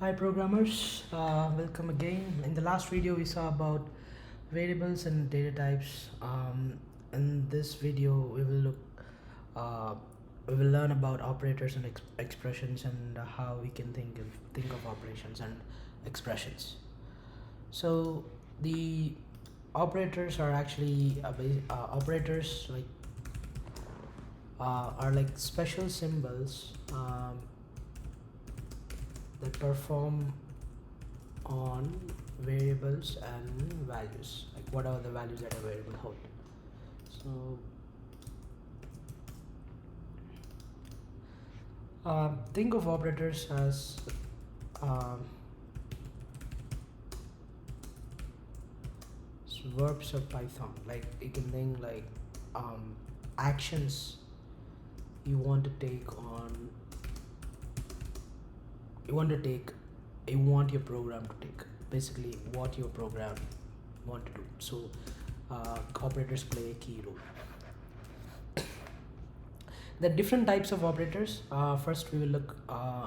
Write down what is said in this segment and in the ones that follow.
Hi programmers, welcome again. In the last video we saw about variables and data types. In this video uh, we will learn about operators and expressions and how we can think of operations and expressions. So the operators are actually operators are like special symbols that perform on variables and values, like what are the values that a variable hold. So think of operators as um, verbs of Python. Like you can think like actions you want to take on, you want to take, you want your program to take. Basically, what your program want to do. So operators play a key role. There are different types of operators. First, we will look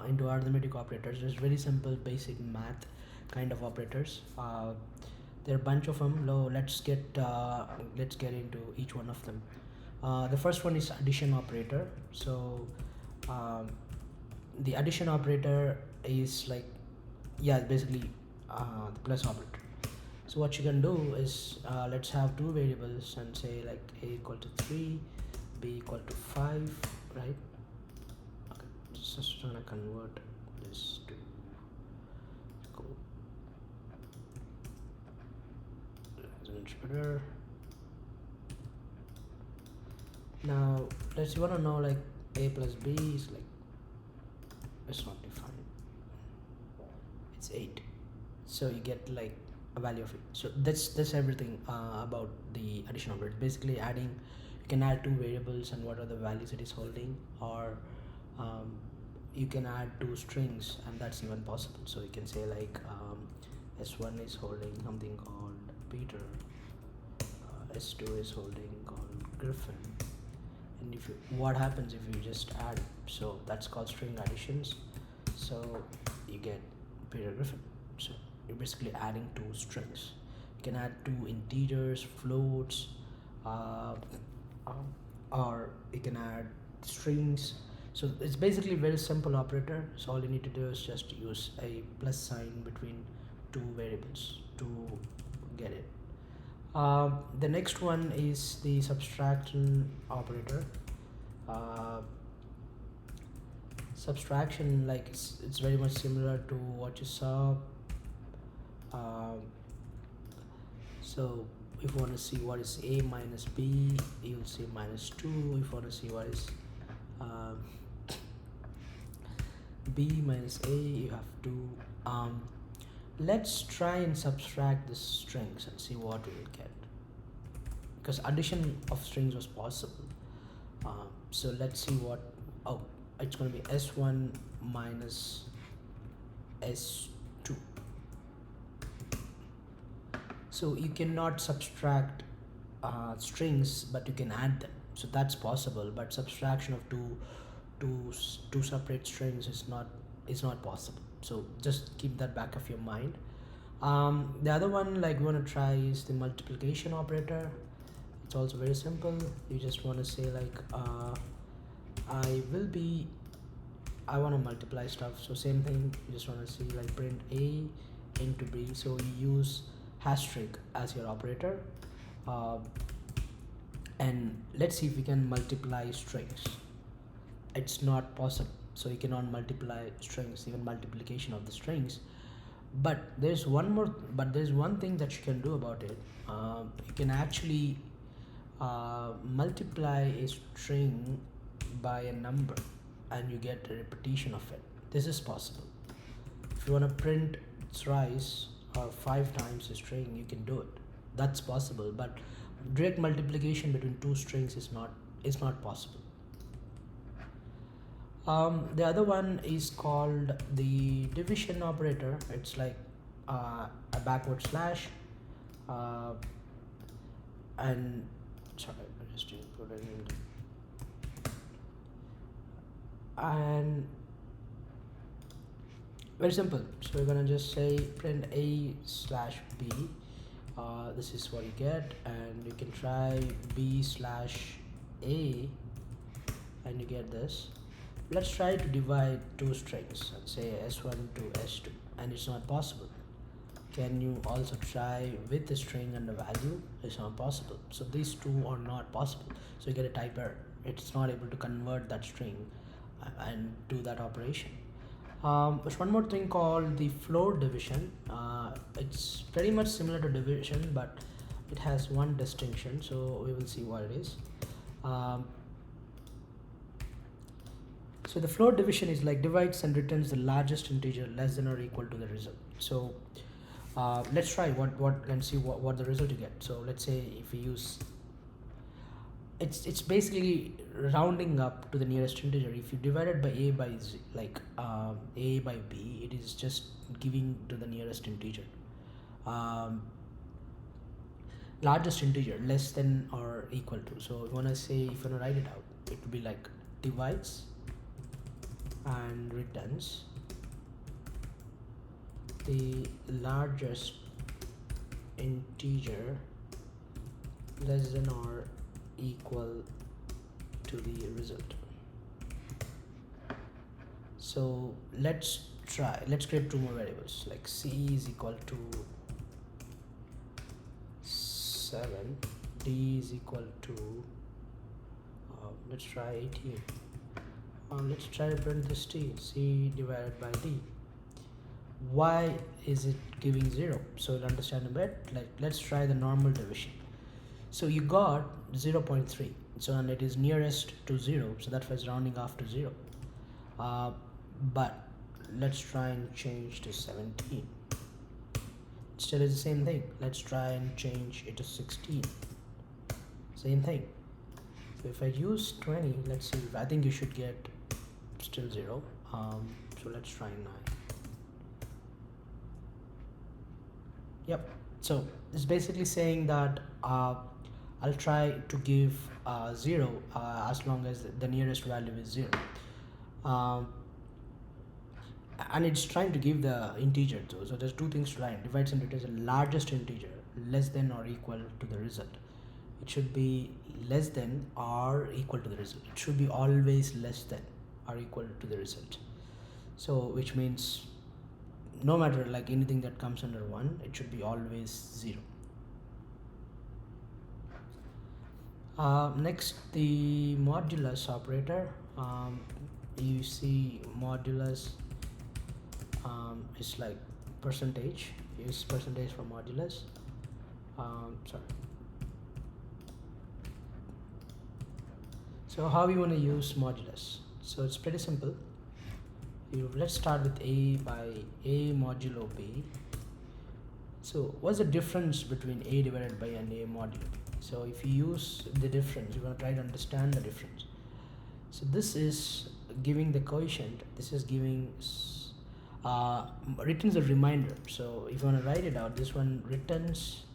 into arithmetic operators. Just very simple, basic math kind of operators. There are a bunch of them. Let's get into each one of them. The first one is addition operator. So um, the addition operator is like, yeah, basically the plus operator. So what you can do is let's have two variables and say like a equal to 3, b equal to 5, right? Okay, just gonna convert this to go as an interpreter. Now let's want to know like a plus b is like, it's not defined, it's 8, so you get like a value of it. So that's everything about the addition operator. Basically adding, you can add two variables and what are the values it is holding, or um, you can add two strings and that's even possible. So you can say like s1 is holding something called Peter, s2 is holding called Griffin, and if you, what happens if you just add, so that's called string additions. So you get Peter Griffin. So you're basically adding two strings. You can add two integers, floats, uh, um, or you can add strings. So it's basically a very simple operator. So all you need to do is just use a plus sign between two variables to get it. The next one is the subtraction operator. Uh, Subtraction, like it's very much similar to what you saw. Um, so if you want to see what is a minus b, you'll see minus 2. If you want to see what is um, b minus a, you have to let's try and subtract the strings and see what we will get, because addition of strings was possible. So let's see what, oh, it's going to be s1 minus s2. So you cannot subtract strings, but you can add them, so that's possible. But subtraction of two separate strings is not possible. So just keep that back of your mind. The other one like we want to try is the multiplication operator. It's also very simple. You just want to say like I will be, I want to multiply stuff. So same thing, you just want to see like print a into b. So you use ** as your operator, uh, and let's see if we can multiply strings. It's not possible, so you cannot multiply strings, even multiplication of the strings. But there's one thing that you can do about it. You can actually multiply a string by a number and you get a repetition of it. This is possible. If you want to print thrice or 5 times a string, you can do it. That's possible, but direct multiplication between two strings is not possible. The other one is called the division operator. It's like a backward slash, uh, and sorry, I just didn't put it in. And Very simple. So we're gonna just say print a slash b. This is what you get, and you can try b slash a, and you get this. Let's try to divide two strings, let's say s1 to s2, and it's not possible. Can you also try with the string and the value? It's not possible. So these two are not possible. So you get a type error. It's not able to convert that string and do that operation. There's one more thing called the float division. It's pretty much similar to division, but it has one distinction. So we will see what it is. So the float division is like divides and returns the largest integer less than or equal to the result. So let's try what and see what the result you get. So let's say if we use, it's basically rounding up to the nearest integer. If you divide it by a by z, like a by b, it is just giving to the nearest integer. Largest integer less than or equal to. So if you want to say, if you want to write it out, it would be like divides and returns the largest integer less than or equal to the result. So let's create two more variables, like c is equal to 7, d is equal to let's try 18. Let's try to print this t, c divided by d. Why is it giving 0? So to understand a bit, like let's try the normal division. So you got 0.3, so and it is nearest to 0, so that's why it's rounding off to 0. But let's try and change to 17. Still is the same thing. Let's try and change it to 16. Same thing. So if I use 20, let's see, I think you should get still 0. So let's try 9. Yep. So it's basically saying that I'll try to give 0 as long as the nearest value is 0. And it's trying to give the integer too. So there's two things to write. Divides and returns the largest integer less than or equal to the result. It should be less than or equal to the result. It should be always less than or equal to the result. So which means no matter like anything that comes under 1, it should be always 0. Next, the modulus operator. You see modulus is like percentage. Use percentage for modulus. Sorry. So how you want to use modulus? So it's pretty simple. Let's start with a by a modulo b. So what's the difference between a divided by and a modulo b? So if you use the difference, you're going to try to understand the difference. So this is giving the quotient, this is giving returns a reminder. So if you want to write it out, this one returns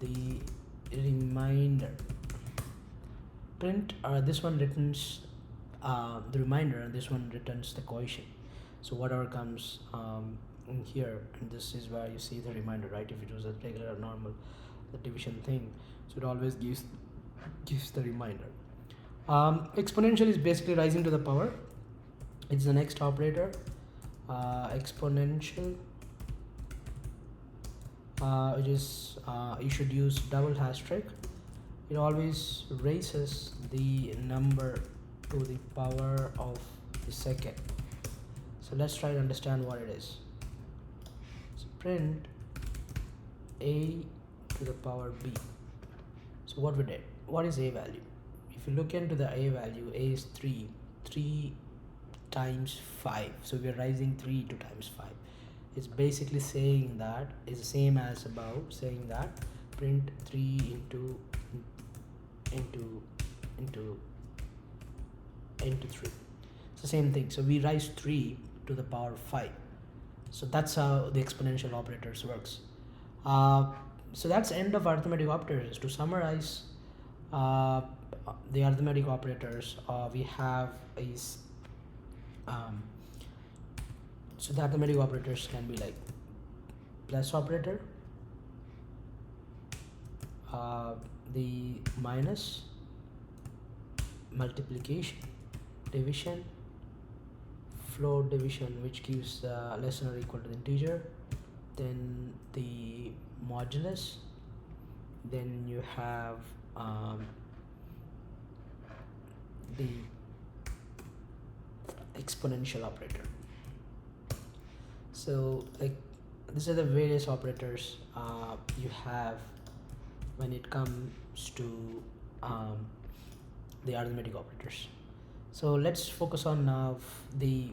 the reminder. Print this one returns the reminder, and this one returns the quotient. So whatever comes in here, and this is where you see the reminder, right? If it was a regular or normal the division thing, so it always gives the reminder. Exponential is basically rising to the power. It's the next operator. Exponential, it is you should use double hash trick. It always raises the number to the power of the second. So let's try to understand what it is. So print a to the power b. So what we did, what is a value? If you look into the a value, a is 3 times 5. So we are rising 3 to times 5. It's basically saying that is the same as above, saying that print 3 into 3. It's the same thing. So we rise 3 to the power 5. So that's how the exponential operators works. So that's end of arithmetic operators. To summarize the arithmetic operators, we have is So the arithmetic operators can be like plus operator, uh, the minus, multiplication, division, float division, which gives less than or equal to the integer, then the modulus, then you have the exponential operator. So like these are the various operators you have when it comes to the arithmetic operators. So let's focus on now the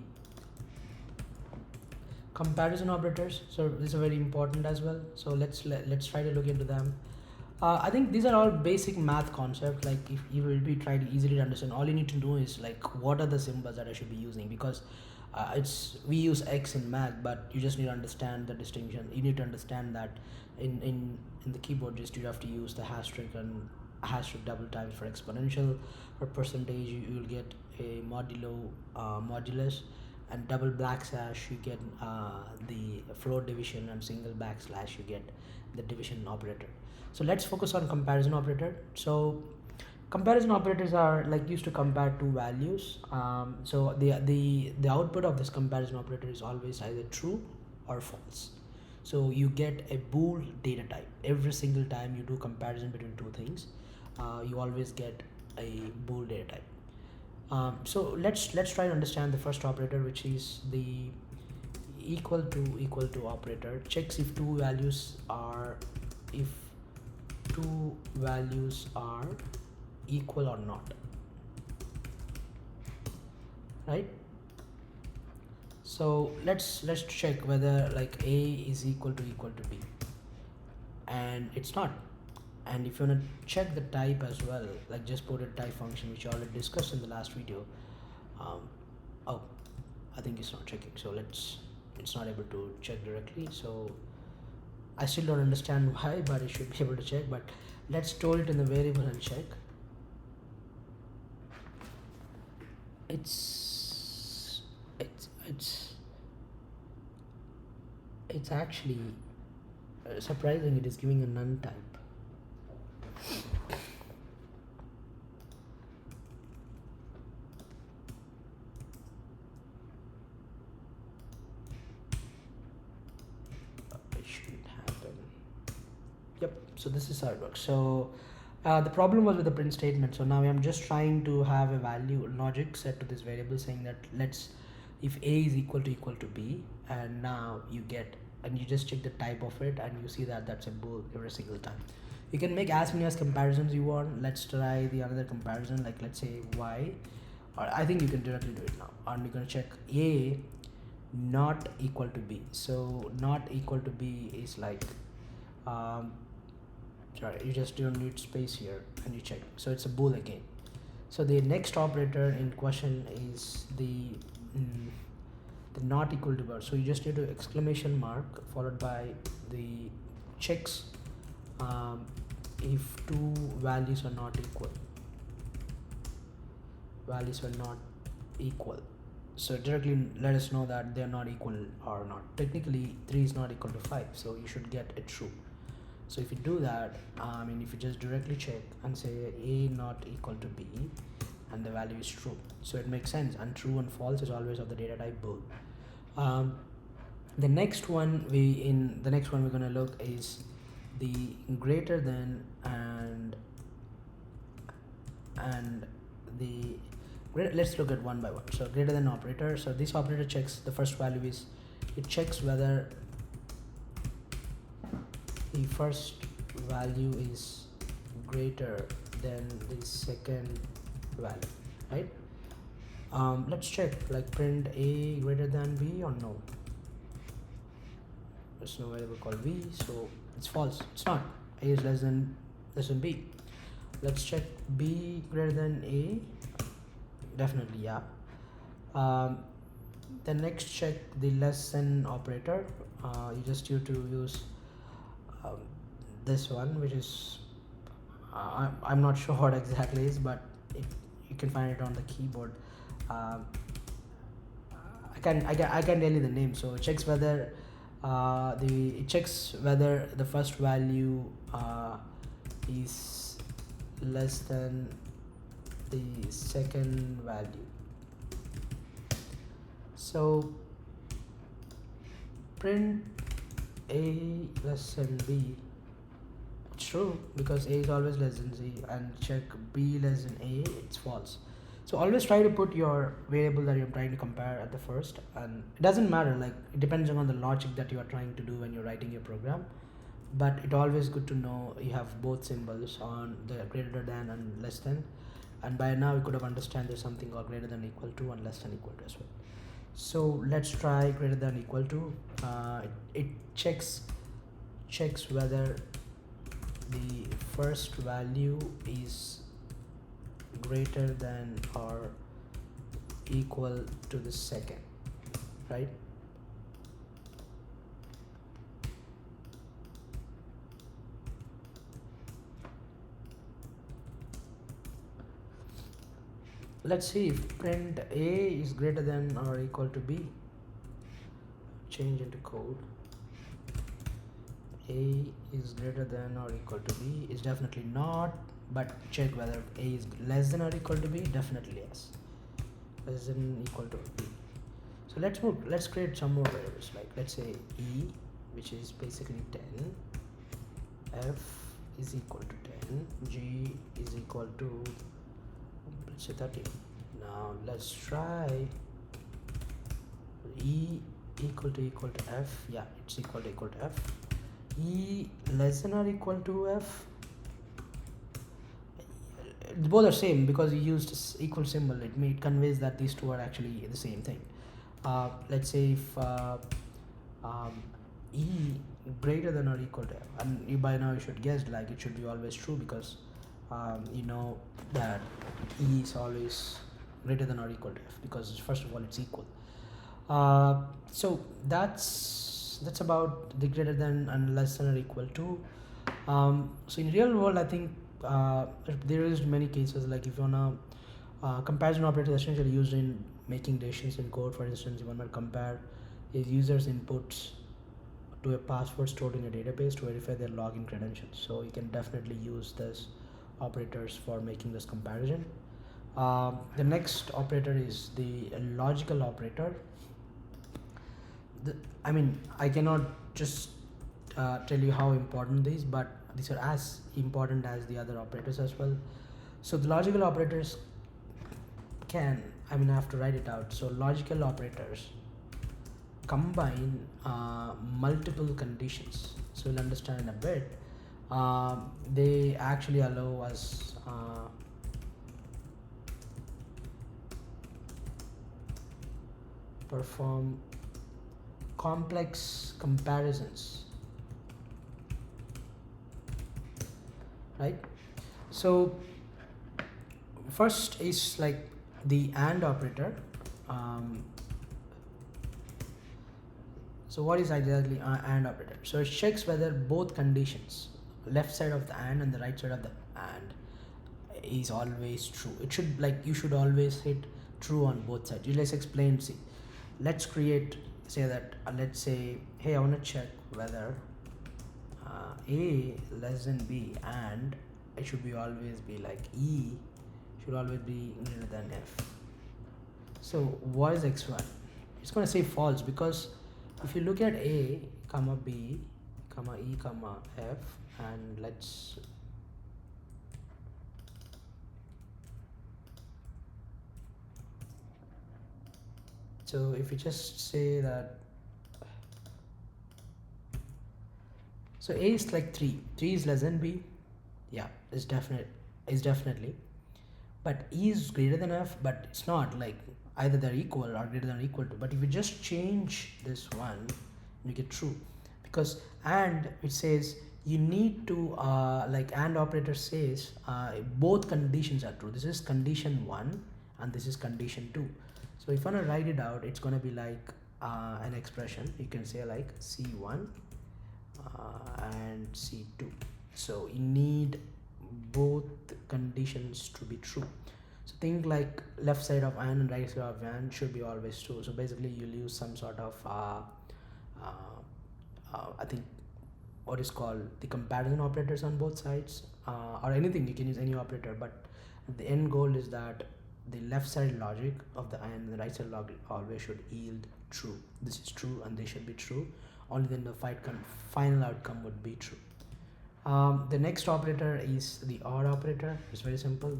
comparison operators. So these are very important as well. So let's try to look into them. I think these are all basic math concepts. Like if you will be trying to easily understand, all you need to know is like what are the symbols that I should be using, because we use X in math, but you just need to understand the distinction. You need to understand that in the keyboard, just you have to use the asterisk and asterisk double times for exponential. For percentage, you will get a modulo, modulus, and double backslash you get the float division, and single backslash you get the division operator. So let's focus on comparison operator. So comparison operators are like used to compare two values. So the output of this comparison operator is always either true or false. So you get a bool data type every single time you do comparison between two things. You always get a bool data type. So let's try to understand the first operator, which is the equal to operator. Checks if two values are equal or not, right? So let's check whether like A is equal to B, and it's not. And if you want to check the type as well, like just put a type function, which I already discussed in the last video. Oh, I think it's not checking, so it's not able to check directly. So I still don't understand why, but it should be able to check. But let's store it in the variable and check. It's actually surprising. It is giving a none type. It shouldn't happen. Yep. So this is how it works. So the problem was with the print statement. So now I'm just trying to have a value logic set to this variable, saying that if A is equal to B, and now you get, and you just check the type of it, and you see that that's a bool every single time. You can make as many as comparisons you want. Let's try the another comparison, like let's say Y, or I think you can directly do it now. And you're gonna check A not equal to B. So not equal to B is like sorry, you just don't need space here, and you check. So it's a bool again. So the next operator in question is the not equal to bar. So you just need to exclamation mark followed by the checks if two values are not equal. So directly let us know that they're not equal or not. Technically 3 is not equal to 5, so you should get it true. So if you do that, if you just directly check and say A not equal to B, and the value is true, so it makes sense. And true and false is always of the data type bool. The next one we're gonna look is the greater than and the let's look at one by one. So greater than operator. So this operator checks, the first value is, it checks whether the first value is greater than the second value, right? Let's check, like print A greater than B or no. There's no variable called V, so it's false. It's not. A is less than B. Let's check B greater than A. Definitely, yeah. The next check the less than operator. You just need to use this one, which is I'm not sure what exactly is, but you can find it on the keyboard. I can tell you the name. So it checks whether it checks whether the first value is less than the second value. So print a less than b. It's true because a is always less than z, and check b less than a, it's false. So always try to put your variable that you're trying to compare at the first, and it doesn't matter, like it depends on the logic that you are trying to do when you're writing your program. But it always good to know you have both symbols on the greater than and less than, and by now you could have understand there's something called greater than equal to and less than equal to as well. So let's try greater than equal to. It checks whether the first value is greater than or equal to the second, right? Let's see if print a is greater than or equal to b. Change into code. A is greater than or equal to b is definitely not, but check whether a is less than or equal to b. Definitely yes, less than equal to b. So let's create some more variables, like let's say e, which is basically 10, f is equal to 10, g is equal to, let's say 30. Now let's try e equal to f. Yeah, it's equal to f. E less than or equal to f. Both are same because you used equal symbol. It conveys that these two are actually the same thing. Let's say if e greater than or equal to f, and you, by now you should guess like it should be always true because you know that e is always greater than or equal to f because first of all it's equal. So that's about the greater than and less than or equal to. So in real world I think there is many cases, like if you wanna comparison operator is essentially used in making decisions in code. For instance, you want to compare a user's inputs to a password stored in a database to verify their login credentials. So you can definitely use this operators for making this comparison. The next operator is the logical operator. I mean, I cannot just tell you how important these, but these are as important as the other operators as well. So the logical operators can, I mean, I have to write it out. So logical operators combine multiple conditions. So you'll understand in a bit. They actually allow us perform complex comparisons, right? So first is like the AND operator. So what is exactly AND operator? So it checks whether both conditions, left side of the AND the right side of the AND, is always true. It should, like, you should always hit true on both sides. Let's explain. See, let's create, say that let's say, hey, I want to check whether a less than b, and it should be always be like e should always be greater than f. So what is x1? It's going to say false, because if you look at a comma b comma e comma f, and let's so if you just say that, so a is like 3 is less than b, yeah, it's definitely, but e is greater than f, but it's not, like either they're equal or greater than or equal to. But if you just change this one, you get true, because and it says you need to like AND operator says both conditions are true. This is condition 1 and this is condition 2. So if you want to write it out, it's going to be like an expression. You can say like C1 and C2. So you need both conditions to be true. So think like left side of n and right side of n should be always true. So basically you'll use some sort of I think what is called the comparison operators on both sides, or anything. You can use any operator, but the end goal is that the left side logic of the and the right side logic always should yield true. This is true and they should be true. Only then the final outcome would be true. The next operator is the OR operator. It's very simple.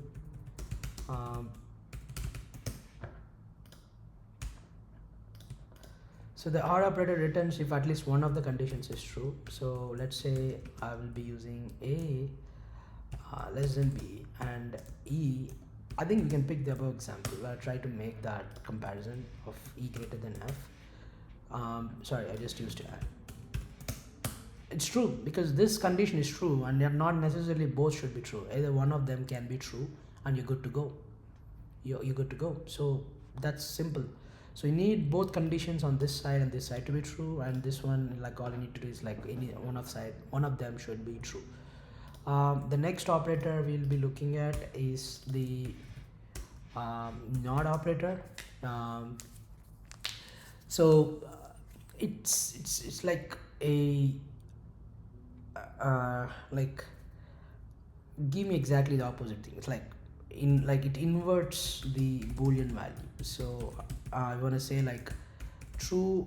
So the OR operator returns if at least one of the conditions is true. So let's say I will be using A less than B and E. I think we can pick the above example. I'll try to make that comparison of E greater than F. Sorry, I just used it's true because this condition is true and they're not necessarily both should be true. Either one of them can be true and you're good to go. You're good to go. So that's simple. So you need both conditions on this side and this side to be true, and this one, like all you need to do is like any one of them should be true. The next operator we'll be looking at is the NOT operator. So it's like a like give me exactly the opposite thing. It's like it inverts the boolean value. So I want to say like true,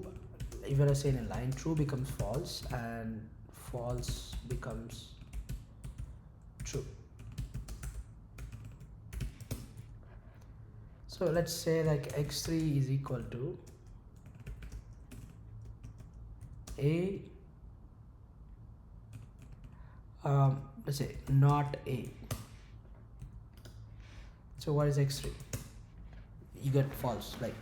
if you want to say in a line, true becomes false and false becomes true. So let's say like x3 is equal to A, let's say not A. So what is x3? You get false. Like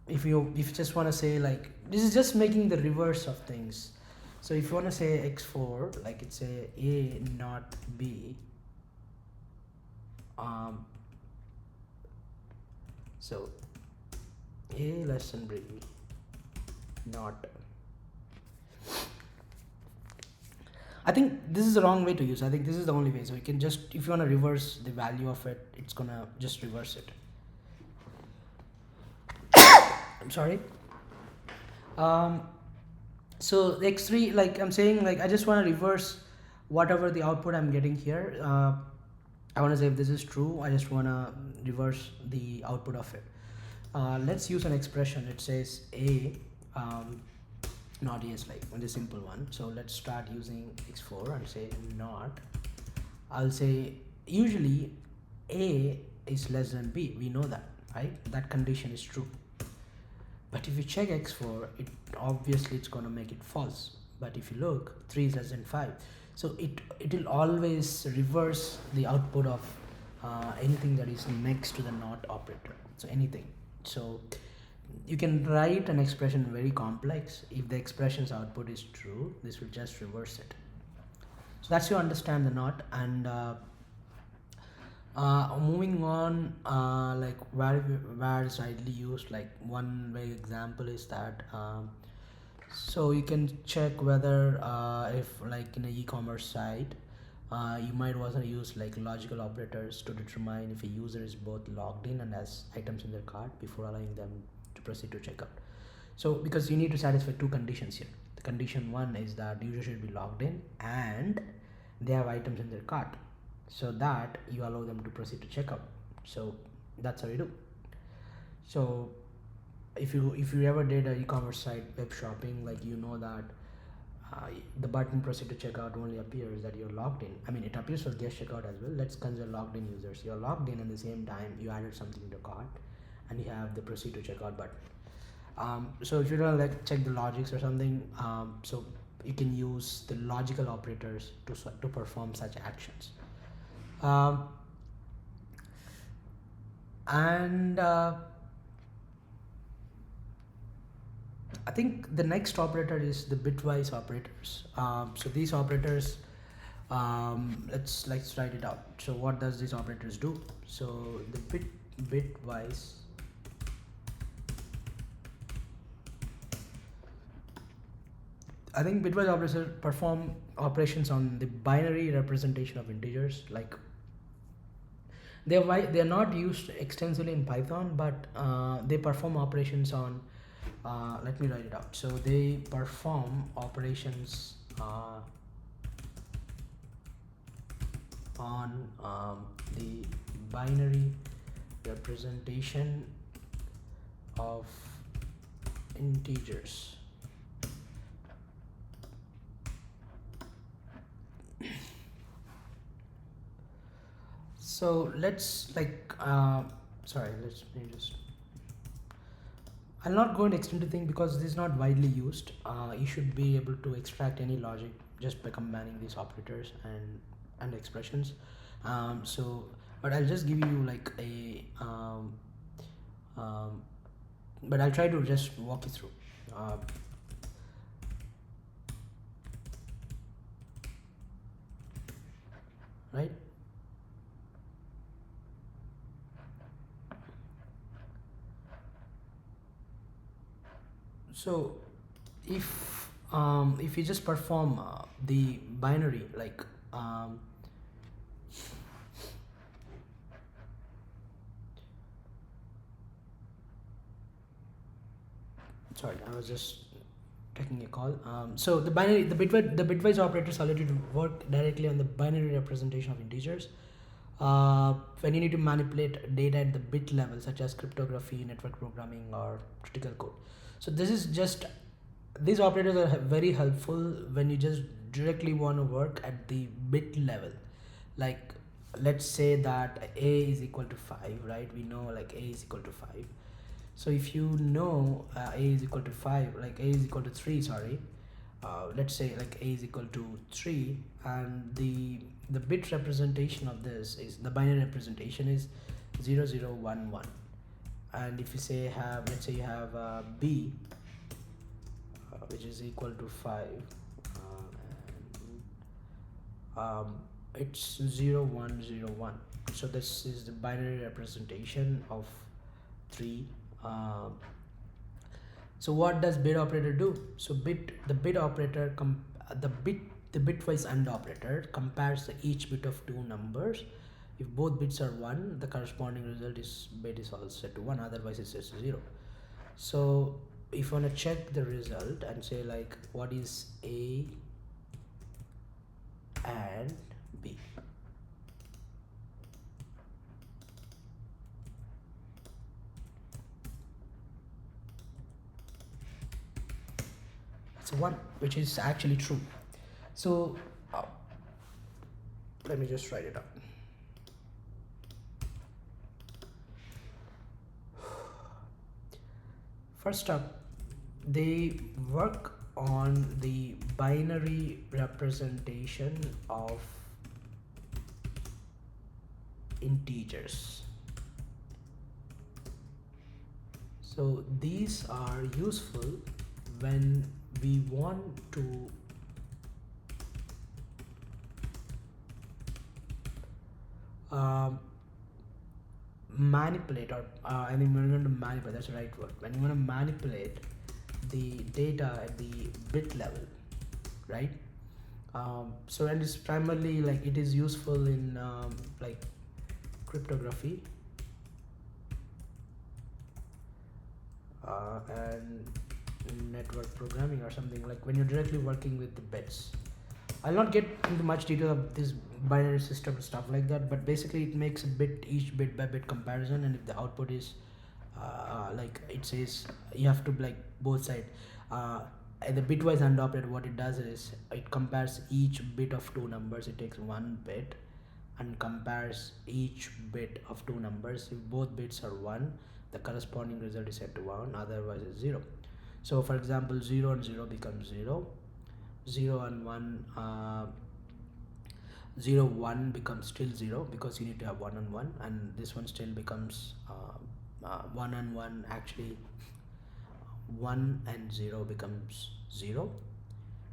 if you just want to say like, this is just making the reverse of things. So if you want to say x4, like it's a not B. So A less than B, not. I think this is the wrong way to use. I think this is the only way. So you can just, if you want to reverse the value of it, it's gonna just reverse it. I'm sorry. So the x3, like I'm saying, like I just want to reverse whatever the output I'm getting here. I want to say if this is true, I just want to reverse the output of it. Let's use an expression. It says A. Not yes, like the simple one. So let's start using x4 and say not. I'll say usually A is less than B. We know that, right? That condition is true. But if you check x4, it obviously it's going to make it false. But if you look, 3 is less than 5. So it will always reverse the output of anything that is next to the not operator. So anything. So you can write an expression very complex. If the expression's output is true, this will just reverse it. So that's you understand the not. And moving on, like where is widely used, like one way example is that so you can check whether if like in an e-commerce site you might want to use like logical operators to determine if a user is both logged in and has items in their cart before allowing them to proceed to checkout. So because you need to satisfy two conditions here. The condition one is that user should be logged in and they have items in their cart, so that you allow them to proceed to checkout. So that's how you do. So if you ever did an e-commerce site web shopping, like you know that the button proceed to checkout only appears that you're logged in. I mean, it appears for guest checkout as well. Let's consider logged in users. You're logged in, and at the same time you added something to the cart and you have the proceed to checkout button. So if you don't like check the logics or something, so you can use the logical operators to perform such actions. I think the next operator is the bitwise operators. So these operators, let's write it out. So what does these operators do? So the bitwise I think bitwise operators perform operations on the binary representation of integers. Like They're not used extensively in Python, but they perform operations on. Let me write it out. So they perform operations on the binary representation of integers. So let's sorry, let's me just. I'll not go into extended thing because this is not widely used. You should be able to extract any logic just by combining these operators and expressions. So, but I'll just give you like a um, but I'll try to just walk you through. Uh, right? So, if you just perform the binary like sorry, I was just taking a call. So the bitwise operators allow you to work directly on the binary representation of integers. When you need to manipulate data at the bit level, such as cryptography, network programming, or critical code. So this is just these operators are very helpful when you just directly want to work at the bit level. Like let's say that a is equal to 5, right? We know like a is equal to 5. So if you know a is equal to 5, like a is equal to 3, sorry, let's say like a is equal to 3, and the bit representation of this is the binary representation is 0011. And if you say have, let's say you have b which is equal to 5, and it's 0101. So this is the binary representation of 3. um, so what does bit operator do? So the bit operator the bitwise AND operator compares each bit of two numbers. If both bits are 1, the corresponding result is bit is also set to 1, otherwise it's set to 0. So if you want to check the result and say like what is a and b, it's 1, which is actually true. So let me just write it out. First up, they work on the binary representation of integers. So these are useful when we want to manipulate, or I mean, when you want to manipulate, that's the right word. When you want to manipulate the data at the bit level, right? So and it's primarily like it is useful in like cryptography and network programming or something, like when you're directly working with the bits. I'll not get into much detail of this binary system stuff like that, but basically it makes a bit each bit by bit comparison, and if the output is like it says you have to like both side the bitwise AND operator, what it does is it compares each bit of two numbers. It takes one bit and compares each bit of two numbers. If both bits are 1, the corresponding result is set to 1, otherwise it's 0. So for example 0 and 0 becomes 0, 0 and 1 0 1 becomes still 0 because you need to have 1 and 1, and this one still becomes 1 and 1, actually 1 and 0 becomes 0,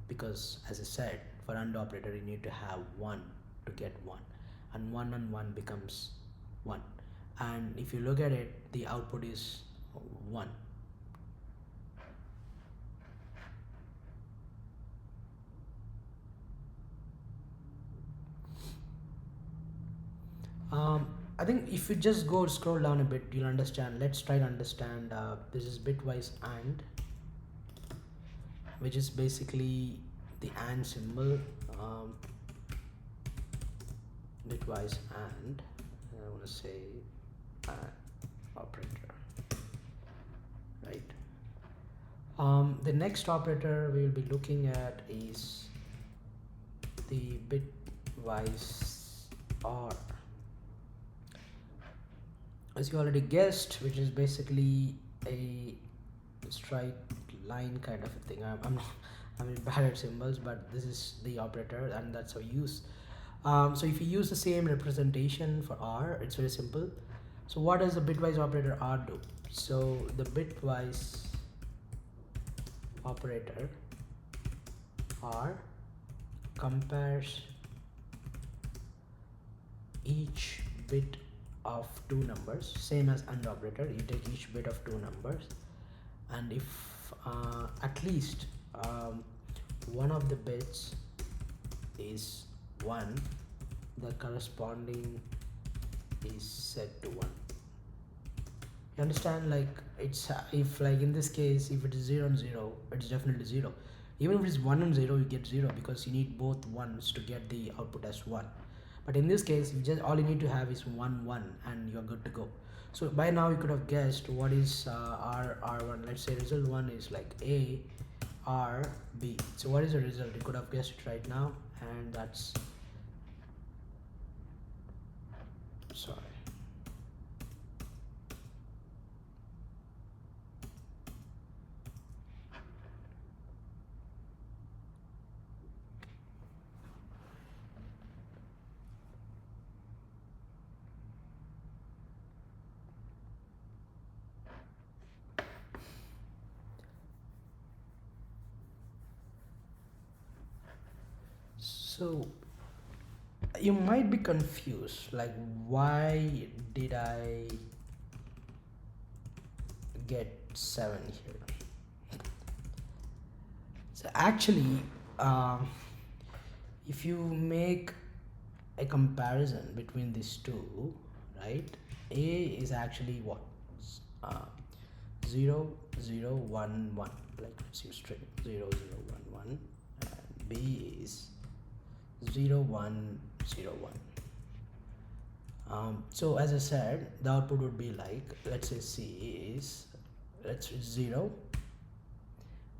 because as I said, for AND operator you need to have 1 to get 1, and 1 and 1 becomes 1, and if you look at it, the output is 1. I think if you just go scroll down a bit, you'll understand. Let's try to understand. This is bitwise AND, which is basically the AND symbol. Um, bitwise AND. I want to say operator, right? The next operator we will be looking at is the bitwise OR. As you already guessed, which is basically a straight line kind of a thing. I'm bad at symbols, but this is the operator, and that's how you use. So if you use the same representation for R, it's very simple. So what does the bitwise operator R do? So the bitwise operator R compares each bit of two numbers, same as AND operator. You take each bit of two numbers, and if at least one of the bits is 1, the corresponding is set to 1. You understand? Like, it's if, like in this case, if it is 0 and 0, it's definitely 0. Even if it is 1 and 0, you get 0 because you need both ones to get the output as 1. But in this case, you just all you need to have is 1 1 and you're good to go. So by now you could have guessed what is R1. Let's say result 1 is like A R B. So what is the result? You could have guessed it right now, and that's, sorry, so you might be confused, like, why did I get 7 here? So actually, if you make a comparison between these two, right, A is actually what? uh, 0 0 1 1, like let's use string 0 0 1 1, and B is 0 1 0 1. So as I said, the output would be like, let's say C is, let's 0,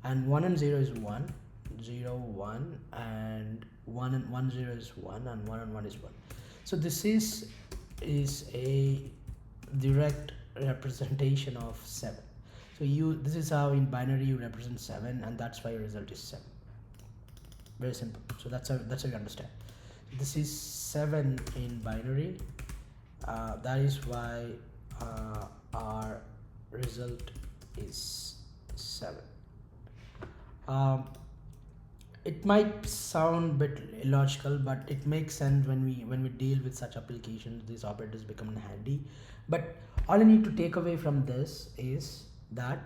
and 1 and 0 is 1, 0 1, and 1 and 1 0 is 1, and 1 and 1 is 1. So this is a direct representation of 7. So this is how in binary you represent 7, and that's why your result is 7. Very simple. So that's how you understand. This is 7 in binary. That is why our result is 7. It might sound a bit illogical, but it makes sense when we deal with such applications. These operators become handy. But all you need to take away from this is that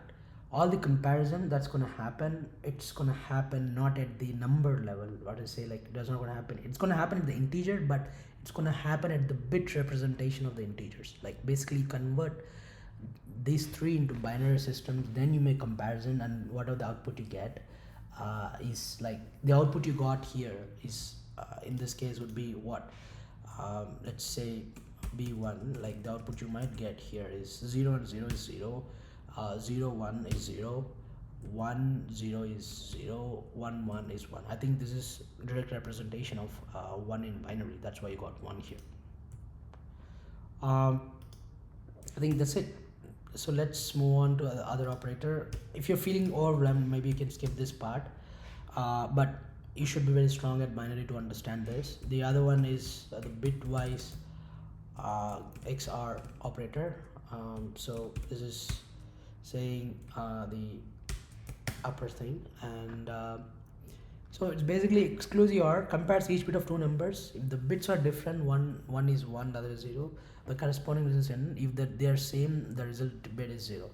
all the comparison that's going to happen, it's going to happen not at the number level. What I say, like, it's not going to happen. It's going to happen at the integer, but it's going to happen at the bit representation of the integers. Like, basically convert these three into binary systems, then you make comparison, and whatever the output you get is like the output you got here is in this case would be what, let's say B1, like the output you might get here is 0 and 0 is 0, 0 1 is 0, 1 0 is 0, 1 1 is 1. I think this is direct representation of 1 in binary. That's why you got 1 here. I think that's it. So let's move on to the other operator. If you're feeling overwhelmed, maybe you can skip this part, but you should be very strong at binary to understand this. The other one is the bitwise XR operator. So this is saying the upper thing, and so it's basically exclusive OR, compares each bit of two numbers. If the bits are different, one is 1, the other is 0, the corresponding result is n. If they are same, the result bit is 0.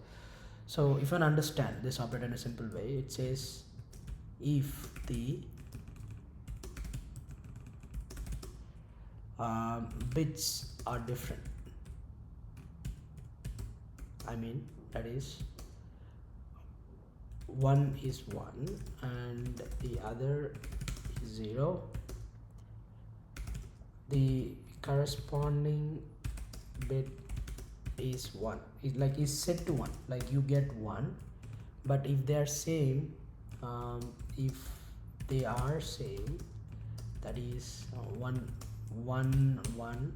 So if you want to understand this operator in a simple way, it says if the bits are different, I mean, that is 1 is 1 and the other is 0, the corresponding bit is 1. Is set to 1, like you get 1. But if they are same, if they are same, that is 1 1 1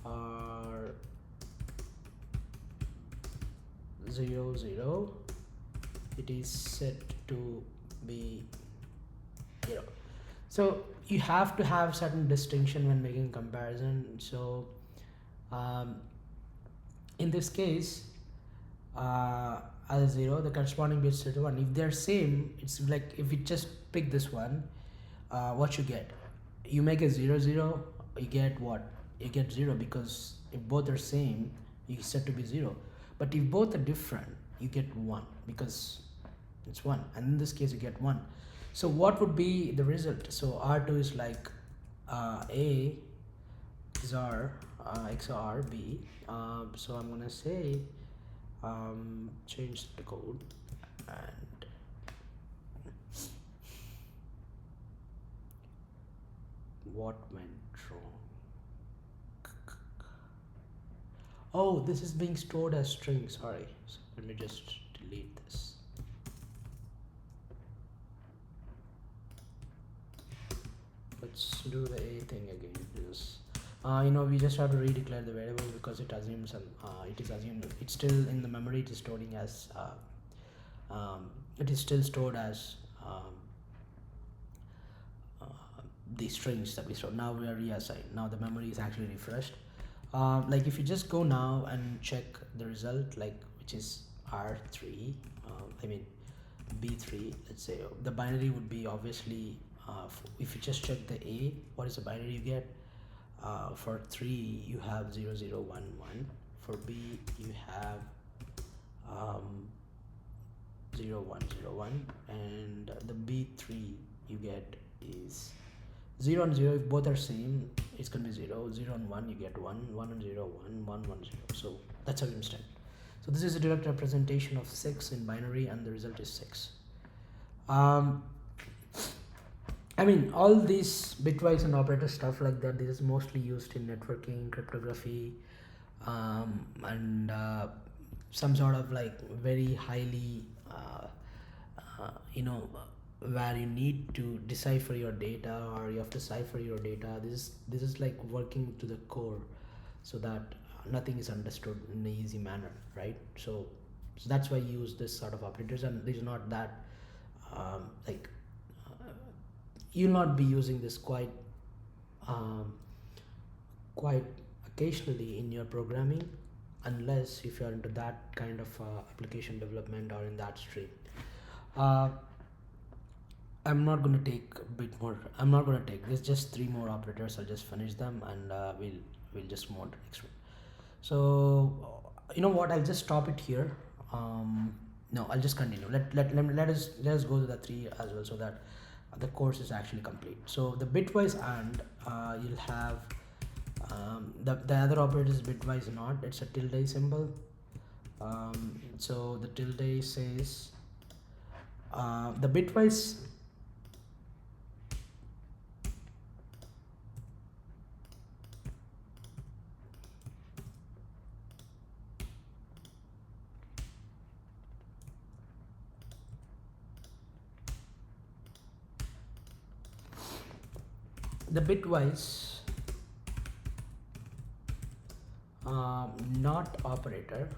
or 0 0, it is set to be 0. So you have to have certain distinction when making comparison. So in this case, as 0, the corresponding bit set to 1. If they're same, it's like if you just pick this one, what you get, you make a 0 0, you get what? You get 0, because if both are same, you set to be 0. But if both are different, you get 1, because it's 1, and in this case you get 1. So what would be the result? So R2 is like A XOR XOR B. So I'm gonna say change the code and what went wrong? Oh, this is being stored as string. Sorry, so let me just delete this. Let's do the A thing again. Because we just have to redeclare the variable, because it assumes it is assumed it's still in the memory. It is storing as it is still stored as the strings that we stored. Now we are reassigned. Now the memory is actually refreshed. Like if you just go now and check the result, like which is R3, I mean B3, let's say the binary would be obviously, if you just check the A, what is the binary you get? For 3 you have 0 0 1 1. For B you have 0 1 0 1, and the B3 you get is 0 and 0. If both are same, it's gonna be 0 0 and 1, you get 1 1 and 0 1 1 1 0. So that's how you understand. So this is a direct representation of 6 in binary, and the result is 6. I mean, all these bitwise and operator stuff like that, this is mostly used in networking, cryptography, and some sort of like very highly where you need to decipher your data, or you have to cipher your data. This is like working to the core, so that nothing is understood in an easy manner, right? So that's why you use this sort of operators, and this is not that like you'll not be using this quite occasionally in your programming, unless if you're into that kind of application development or in that stream. I'm not going to take a bit more. I'm not going to take this, just 3 more operators. I'll just finish them, and we'll just move on to the next one. So you know what, I'll just stop it here. No, I'll just continue. Let us go to the 3 as well, so that the course is actually complete. So the bitwise AND, you'll have the other operator is bitwise NOT. It's a tilde symbol. So the tilde says the bitwise NOT operator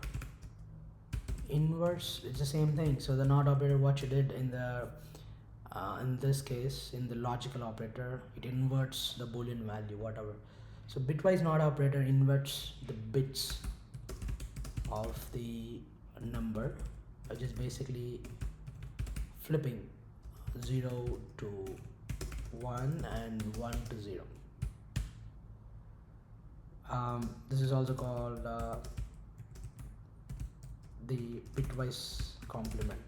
inverts, it's the same thing. So the NOT operator, what you did in the in this case, in the logical operator, it inverts the boolean value, whatever. So bitwise NOT operator inverts the bits of the number, which is basically flipping 0 to 1 and 1 to 0. This is also called the bitwise complement.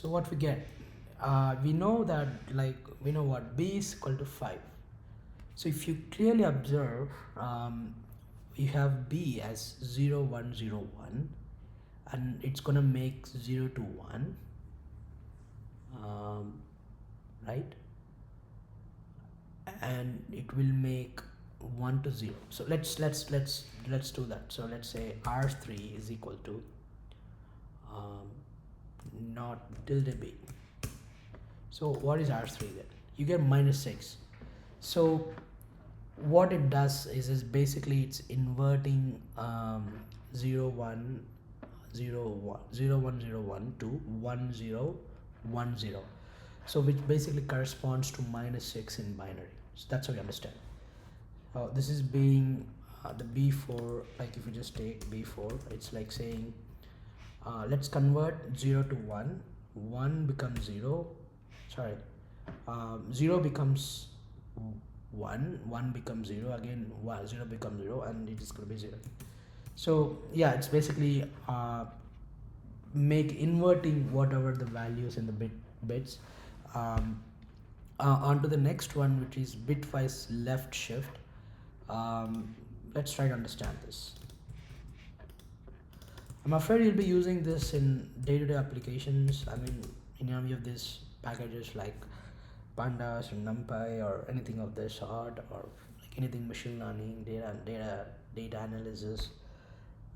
So what we get, we know that, like, we know what b is equal to 5. So if you clearly observe, you have b as 0 1 0 1, and it's gonna make 0 to 1, right, and it will make 1 to 0. So let's do that. So let's say r3 is equal to um, not tilde b. So what is r3 then? You get -6. So what it does is basically it's inverting 0 1 0 1 0 1 0 1 to 1 0 1 0. So which basically corresponds to -6 in binary. So that's how you understand. This is being the b4. Like if you just take b4, it's like saying let's convert 0 to 1. 1 becomes 0. Sorry, 0 becomes 1. 1 becomes 0 again. 0 becomes 0, and it is going to be 0. So yeah, it's basically inverting whatever the values in the bits onto the next one, which is bitwise left shift. Let's try to understand this. I'm afraid you'll be using this in day-to-day applications. I mean, in any of these packages like pandas or numpy or anything of this sort, or like anything machine learning, data analysis.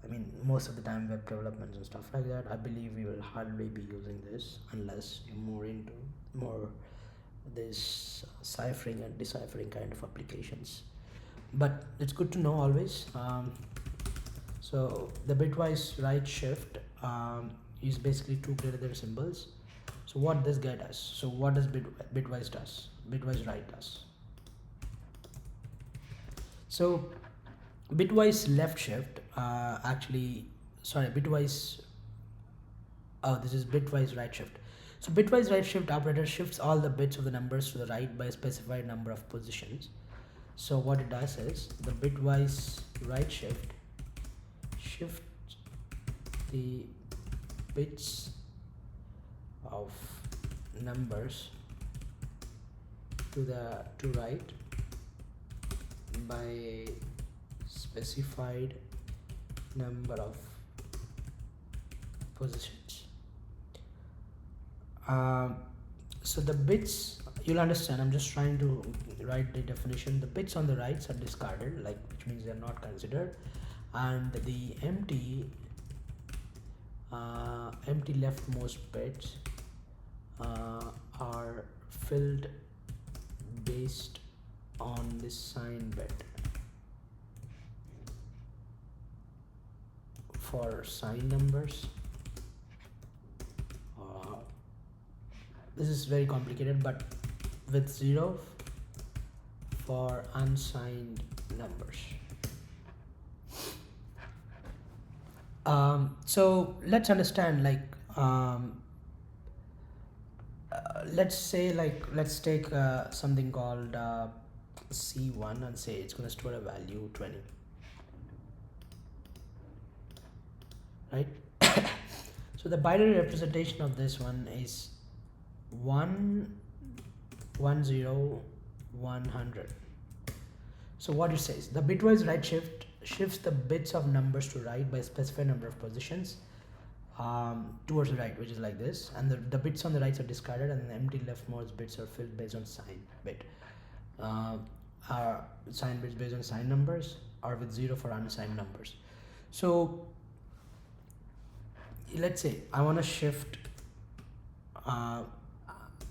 I mean, most of the time web developments and stuff like that, I believe we will hardly be using this unless you're more into this ciphering and deciphering kind of applications. But it's good to know always. So the bitwise right shift is basically two greater than symbols. So what this guy does? So what does bitwise does? Bitwise right does. So bitwise left shift bitwise. Oh, this is bitwise right shift. So bitwise right shift operator shifts all the bits of the numbers to the right by a specified number of positions. So what it does is the bitwise right shift shifts the bits of numbers to right by specified number of positions. So the bits, you'll understand, I'm just trying to write the definition. The bits on the rights are discarded, like, which means they're not considered, and the empty leftmost bits are filled based on the sign bit. For sign numbers, this is very complicated, but with 0 for unsigned numbers. So let's understand, like, let's say, like, let's take something called C1 and say it's going to store a value 20, right? So the binary representation of this one is 1 1 0 100. So what it says, the bitwise right shift shifts the bits of numbers to right by a specified number of positions towards the right, which is like this, and the bits on the rights are discarded, and the empty leftmost bits are filled based on sign bit. Are sign bits based on sign numbers, or with 0 for unsigned numbers. So let's say I want to shift,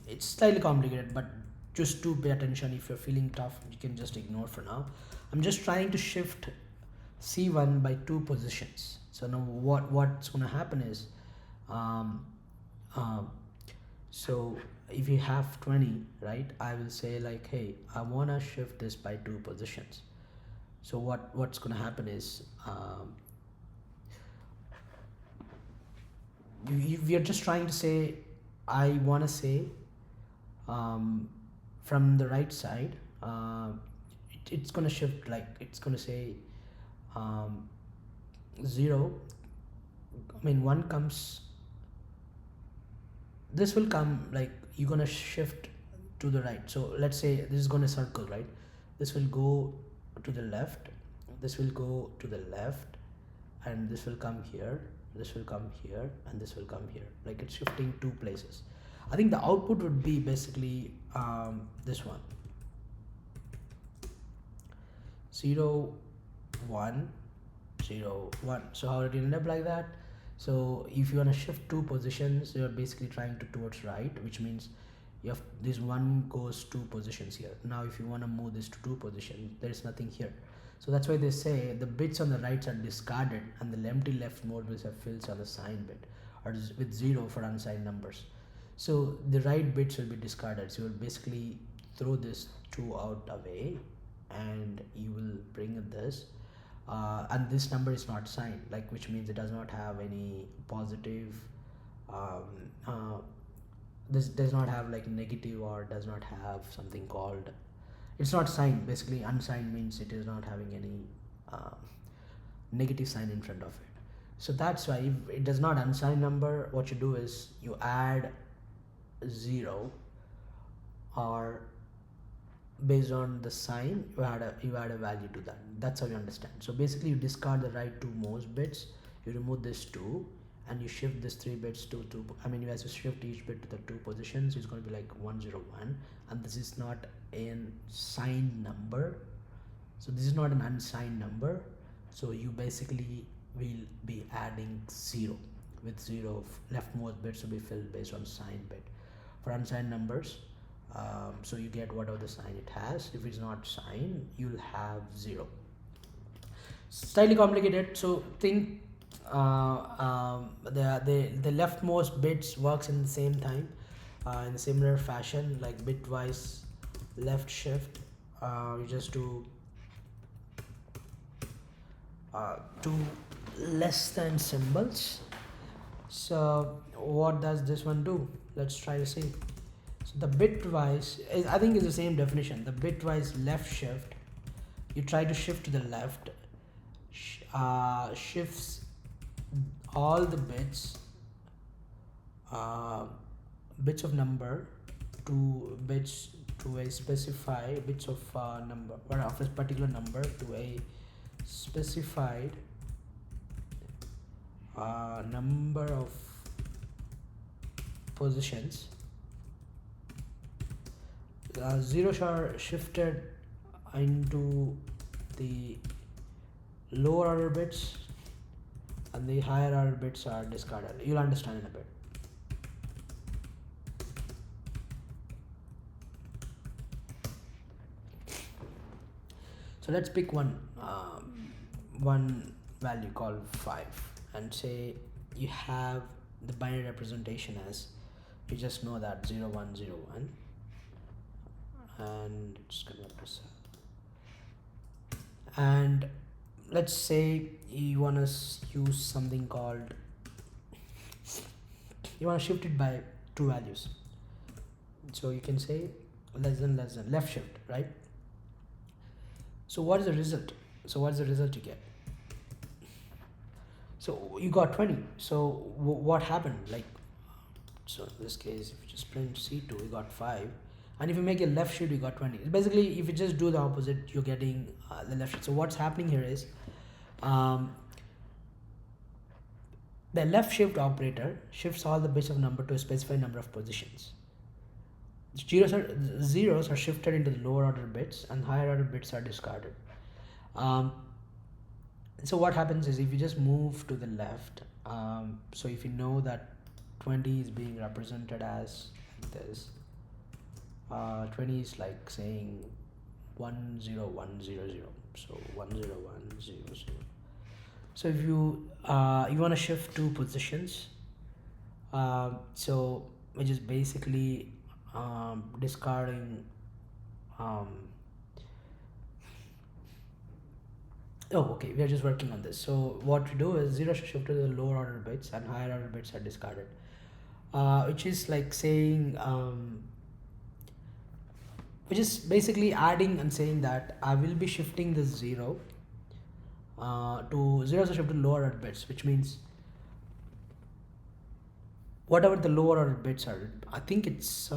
it's slightly complicated, but just to pay attention. If you're feeling tough, you can just ignore for now. I'm just trying to shift C1 by 2 positions. So now what's going to happen is, so if you have 20, right, I will say, like, hey, I want to shift this by 2 positions. So what's going to happen is, we are just trying to say, I want to say, from the right side, it's going to shift, like, it's going to say 0. I mean, 1 comes this will come like you're gonna shift to the right. So let's say this is gonna circle, right? This will go to the left, this will go to the left, and this will come here, this will come here, and this will come here. Like it's shifting two places. I think the output would be basically this one, 0 1 0 1. So how did it end up like that? So if you want to shift two positions, you're basically trying to towards right, which means you have this one goes two positions here. Now if you want to move this to two positions, there is nothing here. So that's why they say the bits on the right are discarded and the empty left mode will have fills on the signed bit, or with 0 for unsigned numbers. So the right bits will be discarded. So you will basically throw this 2 out away and you will bring this, and this number is not signed, like which means it does not have any positive, this does not have like negative, or does not have something called, it's not signed. Basically unsigned means it is not having any negative sign in front of it. So that's why if it does not unsigned number, what you do is you add 0, or based on the sign you add a value to that. That's how you understand. So basically you discard the right two most bits, you remove this 2, and you shift this 3 bits to 2. I mean, you have to shift each bit to the 2 positions. It's going to be like 1 0 1, and this is not a signed number, so this is not an unsigned number. So you basically will be adding 0, with 0 leftmost bits will be filled based on signed bit. For unsigned numbers, so you get whatever the sign it has. If it's not signed, you'll have 0. Slightly complicated. So think the leftmost bits works in the same time, in a similar fashion, like bitwise left shift. You just do two less than symbols. So what does this one do? Let's try to see. So the bitwise is, I think, is the same definition. The bitwise left shift, you try to shift to the left, shifts all the bits of number to bits to a specified bits of number, or of a particular number to a specified number of positions. Zeros are shifted into the lower order bits, and the higher order bits are discarded. You'll understand in a bit. So let's pick one value called 5, and say you have the binary representation as, you just know that 0 1 0 1, and it's gonna represent. And let's say you want to use something called, you want to shift it by 2 values. So you can say less than left shift, right? So what is the result? So what's the result you get? So you got 20. So what happened? Like, so in this case, if you just print C2, you got 5. And if you make a left shift, you got 20. Basically, if you just do the opposite, you're getting the left shift. So what's happening here is, the left shift operator shifts all the bits of number to a specified number of positions. Zeros are shifted into the lower order bits, and higher order bits are discarded. So what happens is, if you just move to the left, so if you know that 20 is being represented as like this, 20 is like saying 1 0 1 0 0, so 1 0 1 0 0. So if you want to shift 2 positions, so which is basically discarding okay, we are just working on this. So what we do is, 0 should shift to the lower order bits and higher order bits are discarded, which is like saying, which is basically adding and saying that I will be shifting this 0 to 0 to shift to lower order bits, which means whatever the lower order bits are. I think it's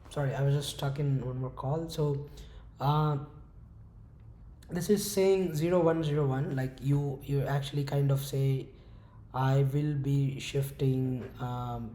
sorry, I was just stuck in one more call. So uh, this is saying 0101, like you actually kind of say I will be shifting um,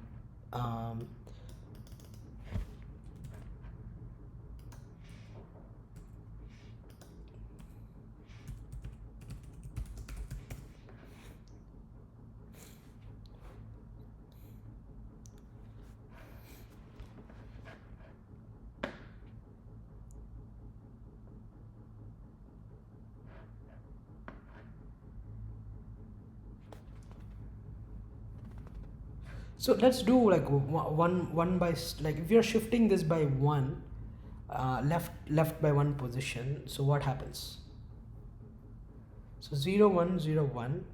so let's do like one by like if you're shifting this by one, left by one position, so what happens? So 0101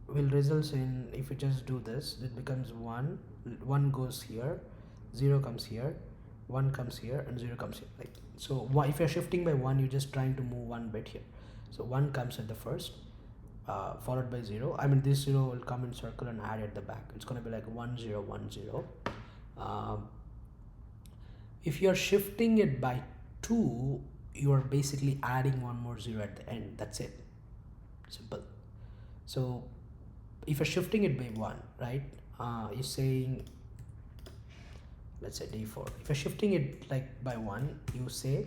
will result in, if you just do this, it becomes 1 goes here, 0 comes here, 1 comes here, and 0 comes here. Like so if you're shifting by 1, you're just trying to move one bit here. So 1 comes at the first, followed by 0. I mean this 0 will come in circle and add at the back. It's going to be like 1010. If you're shifting it by 2, you are basically adding one more 0 at the end. That's it. Simple. So if you're shifting it by 1, right, you're saying, let's say d4. If you're shifting it like by 1, you say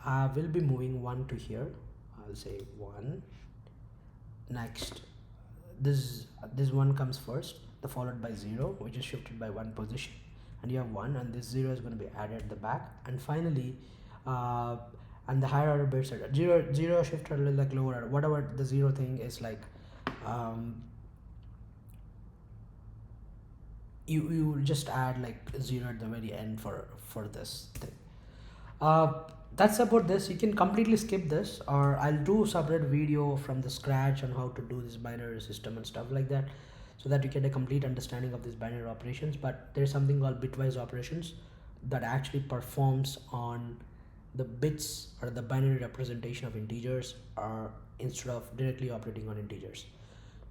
we'll be moving 1 to here. I'll say 1. Next, this 1 comes first, the followed by 0, which is shifted by 1 position, and you have 1, and this 0 is going to be added at the back. And finally and the higher order bits are 0 shifted like lower order, whatever the 0 thing is, like you just add like 0 at the very end for this thing. That's about this. You can completely skip this, or I'll do separate video from the scratch on how to do this binary system and stuff like that, so that you get a complete understanding of these binary operations. But there's something called bitwise operations that actually performs on the bits or the binary representation of integers, or instead of directly operating on integers.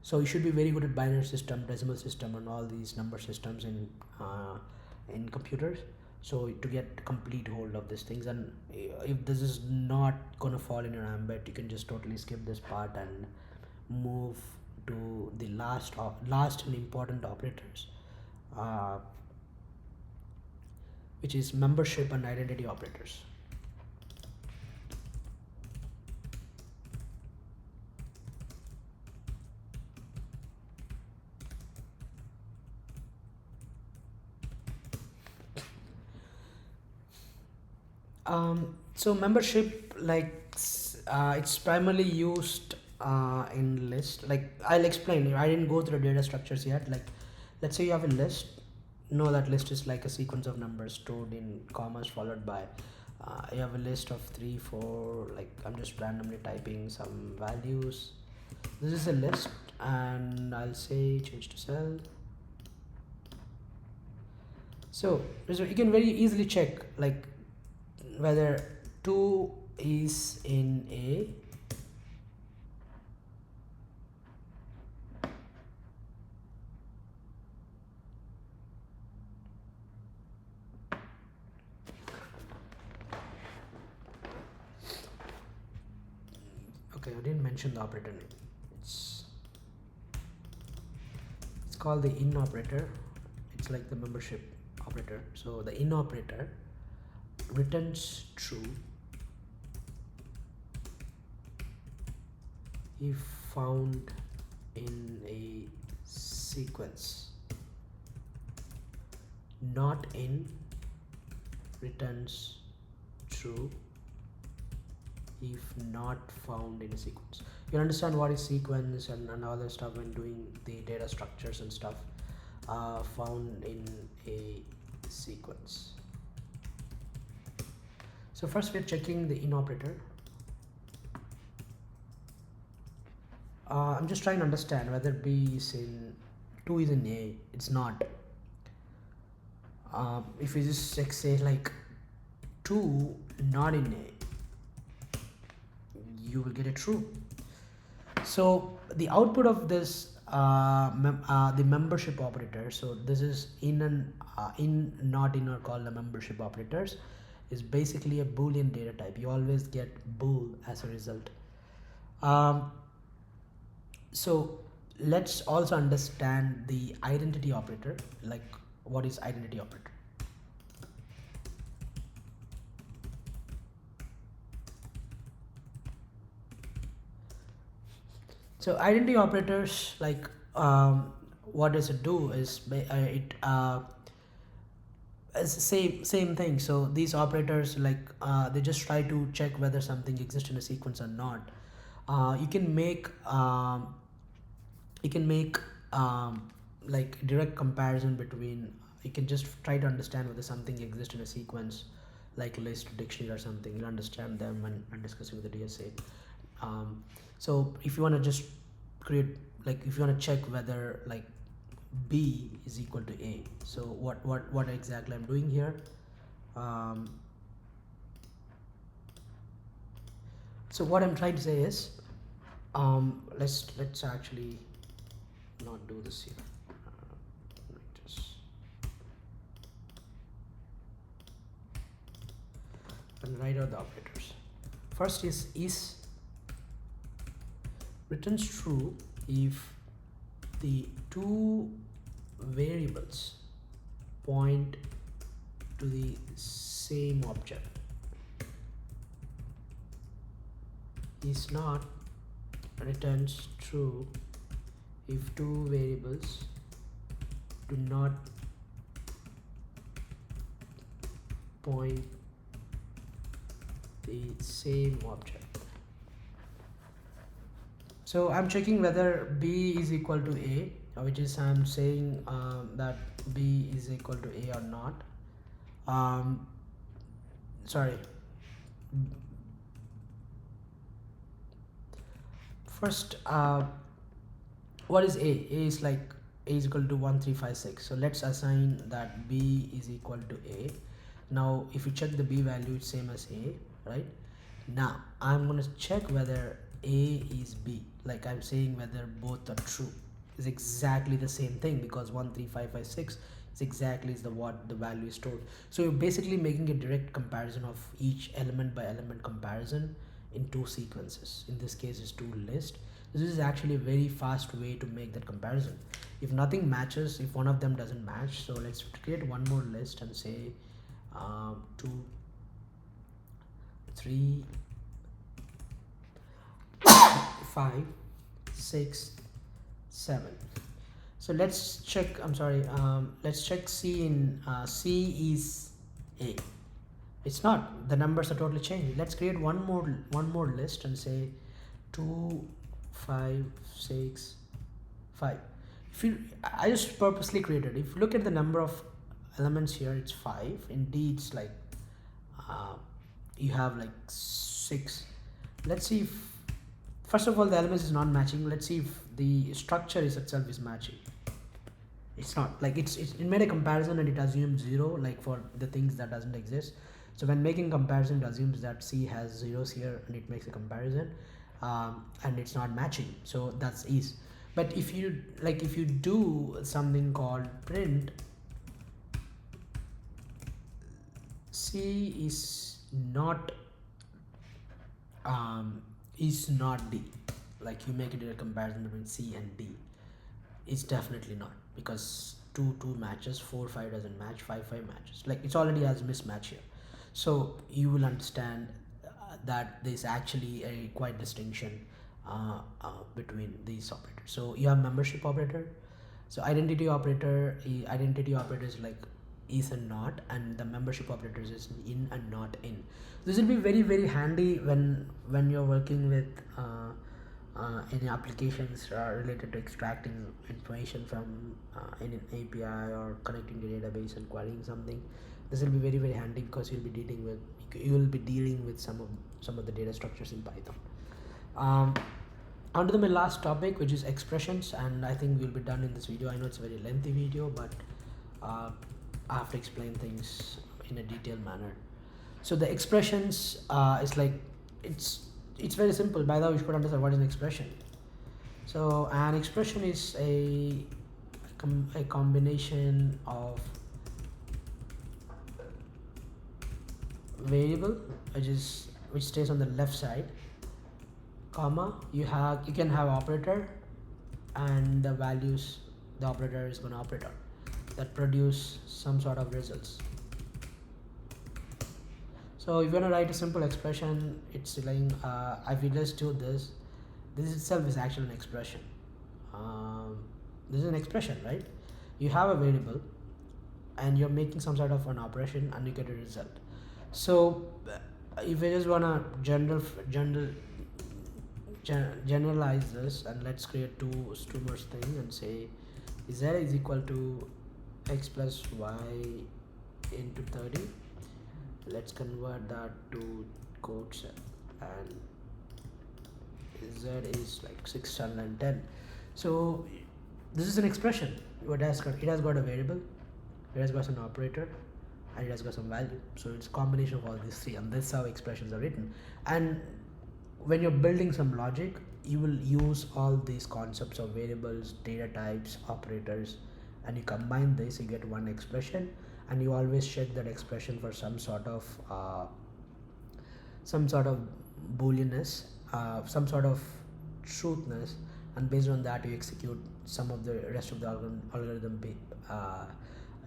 So you should be very good at binary system, decimal system, and all these number systems in computers, so to get complete hold of these things. And if this is not gonna fall in your ambit, you can just totally skip this part and move to the last and important operators, which is membership and identity operators. So membership, like it's primarily used in list. Like I'll explain. I didn't go through data structures yet. Like let's say you have a list. No, that list is like a sequence of numbers stored in commas, followed by you have a list of 3 4, like I'm just randomly typing some values. This is a list, and I'll say change to cell. So you can very easily check like whether 2 is in A, okay, I didn't mention the operator name. It's called the in operator. It's like the membership operator. So the in operator returns true if found in a sequence. Not in returns true if not found in a sequence. You understand what is sequence and other stuff when doing the data structures and stuff. Found in a sequence. So first we're checking the in operator. I'm just trying to understand whether B is in 2 is in A, it's not. If you just like say like 2 not in A, you will get it true. So the output of this the membership operator, so this is in and in, not in, are called the membership operators, is basically a boolean data type. You always get bool as a result. So let's also understand the identity operator. Like, what is identity operator? So identity operators, like, what does it do is it's the same thing. So these operators, like, they just try to check whether something exists in a sequence or not. You can make like direct comparison between, you can just try to understand whether something exists in a sequence, like list, dictionary, or something. You'll understand them when discussing with the DSA. So if you want to just create, like, if you want to check whether like B is equal to A, so what exactly I'm doing here, so what I'm trying to say is, let's actually not do this here. Just and write out the operators. First is returns true if the two variables point to the same object. Is not returns true if two variables do not point the same object. So I'm checking whether B is equal to A, which is I'm saying that B is equal to A or not. Sorry. First, what is A? A is like A is equal to 1 3 5 6. So let's assign that B is equal to A. Now if you check the B value, it's same as A, right? Now I'm gonna check whether A is B, like I'm saying whether both are true. Is exactly the same thing, because 1 3 5 5 6 is exactly is the what the value is stored. So you're basically making a direct comparison of each element by element comparison in two sequences. In this case is two list. This is actually a very fast way to make that comparison. If nothing matches, if one of them doesn't match, so let's create one more list and say 2 3 5 6 7. So let's check, let's check C in C is A. It's not, the numbers are totally changed. Let's create one more list and say 2 5 6 5. If you, I just purposely created, if you look at the number of elements here, it's 5. In D it's like you have like 6. Let's see if, first of all, the elements is not matching. Let's see if the structure is itself is matching. It's not, like it made a comparison and it assumes 0, like for the things that doesn't exist. So when making comparison, it assumes that C has zeros here and it makes a comparison, and it's not matching. So that's is. But if you if you do something called print C is not D, like you make it a comparison between C and D, it's definitely not, because 2 matches, 4 5 doesn't match, 5 matches, like it's already has mismatch here. So you will understand that there's actually a quite distinction between these operators. So you have membership operator, so identity operator is like is and not, and the membership operators is in and not in. This will be very handy when you're working with any applications related to extracting information from any API or connecting to database and querying something. This will be very handy, because you'll be dealing with some of the data structures in Python. On to my last topic, which is expressions, and I think we'll be done in this video. I know it's a very lengthy video, but uh, I have to explain things in a detailed manner. So the expressions is like, it's very simple. By the way, you should understand what is an expression. So an expression is a combination of variable which stays on the left side, comma, you can have operator, and the values the operator is going to operate on that produce some sort of results. So if you want to write a simple expression, it's like if you just do this itself is actually an expression. This is an expression, right? You have a variable and you're making some sort of an operation and you get a result. So if you just want to generalize this, and let's create two more thing and say z is equal to x plus y into 30. Let's convert that to quotes, and z is like 610. So this is an expression. It has got a variable, it has got an operator, and it has got some value. So it's a combination of all these three, and that's how expressions are written. And when you're building some logic, you will use all these concepts of variables, data types, operators, and you combine this, you get one expression, and you always check that expression for some sort of booleanness, some sort of truthness, and based on that you execute some of the rest of the algorithm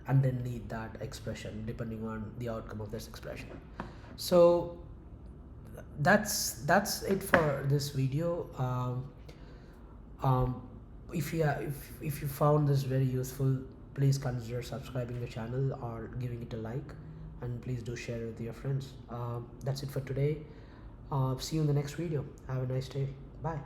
underneath that expression, depending on the outcome of this expression. So that's it for this video. If you found this very useful, please consider subscribing the channel or giving it a like, and please do share it with your friends. That's it for today. See you in the next video. Have a nice day. Bye.